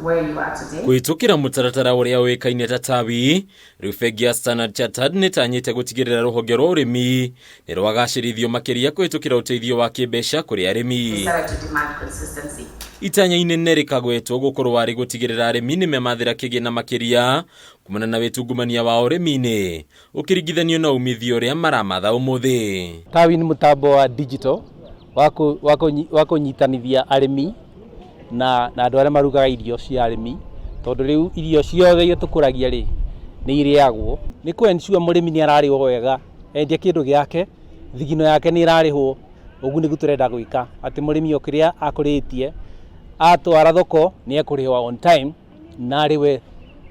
where you are today. Kũhĩtũkĩra mũtaratara ũrĩa ũĩkaine ta Tawi, rĩu Bengi ya Standard Chartered nĩtanyĩte gũtigĩrĩra rũhonge rwa ũrĩmi nĩ rwagacĩrithio makĩria kũhĩtũkĩra ũteithio wa kĩmbeca kũrĩ arĩmi. Itanya inene rĩkagwetwo gũkorwo arĩ gũtigĩrĩra arĩmi nĩmemathĩra kĩgĩna makĩria kumana na wĩtungumania wa ũrĩmi-inĩ ũkĩringithanio na umithio ũrĩa maramatha ũmũthĩ. Tawi nĩ mũtambo wa digital wa kũnyitanithia arĩmi na andũ arĩa marugaga irio cia arĩmi, tondũ rĩu irio ciothe iria tũkũragia rĩ nĩ irĩagwo. Nĩ kũ-ensure mũrĩmi nĩ ararĩhwo wega, endia kĩndũ gĩake, thigino yake nĩ irarĩhwo. Ũguo nĩguo tũrenda gwĩka, atĩ mũrĩmi o kĩrĩa akũrĩtie atwara thoko nĩ ekũrĩhwo on time na arĩwe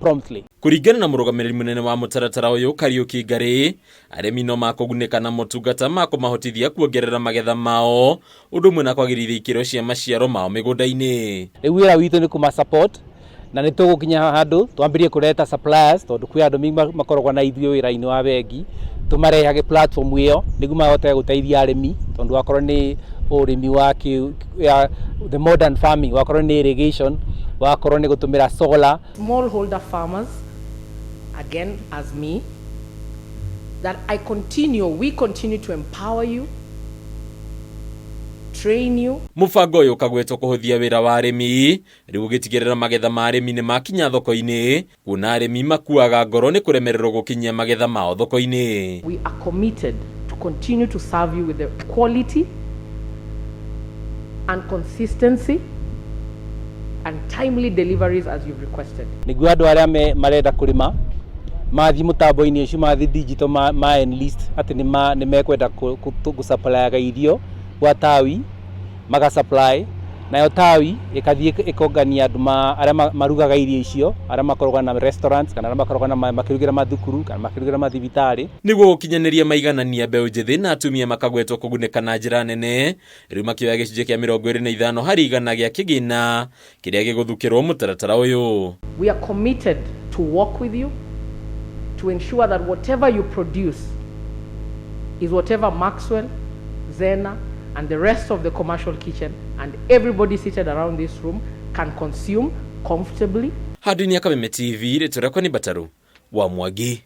promptly. Kũringana na mũrũgamĩrĩri mũnene wa mũtaratara ũyũ KIRIU Kĩngari, arĩmi no makũgunĩka na motungata ma kũmahotithia kuongerera magetha mao ũndũ ũmwe na kwagĩrithia ikĩro cia maciaro mao mĩgũnda-inĩ. Rĩu wĩra witũ nĩ kũma support na nĩ tũgũkinya handũ twambĩrĩrie kũreta suppliers, tondũ kwĩ andũ makoragwo na ithuĩ wĩra-inĩ wa bengi, tũmarehage platform ĩyo nĩguo mahote gũteithia arĩmi, tondũ wakorwo nĩ ũrĩmi wa the modern farming, wakorwo nĩ irrigation, wakorwo nĩ gũtũmĩra solar. Smallholder farmers, again as me, that we continue to empower you, train you. Mũbango ũyũ ũkagwetwo kũhũthia wĩra wa arĩmi, rĩu gũgĩtigĩrĩra magetha ma arĩmi nĩ makinya thoko-inĩ, kuona arĩmi makuaga ngoro nĩ kũremererwo gũkinyia magetha mao thoko-inĩ. We are committed to continue to serve you with the quality and consistency and timely deliveries as you've requested. Nĩguo andũ arĩa marenda kũrĩma mathi mũtambo-inĩ ũcio, mathi digital, ma enlist atĩ nĩ mekwenda gũsupply irio gwa Tawi, magasupply nayo Tawi ĩkathiĩ ĩkongania andũ arĩa marugaga irio icio, arĩa makoragwo na restaurants kana arĩa makoragwo na makĩrugĩra mathukuru kana makĩrugĩra mathibitarĩ. Nĩguo gũkinyanĩria maiganania mbeũ njĩthĩ na atumia makagwetwo kũgunĩka na njĩra nene, rĩu makĩoya gĩcunjĩ kĩa 25 harĩ 100 gĩa kĩgĩna kĩrĩa gĩgũthukĩrwo mũtaratara ũyũ. We are committed to work with you to ensure that whatever you produce is whatever Maxwell, Zena and the rest of the commercial kitchen and everybody seated around this room can consume comfortably. Handũ-inĩ ya Kameme TV, rĩtwa rĩakwa nĩ Bataru wa Mwangi.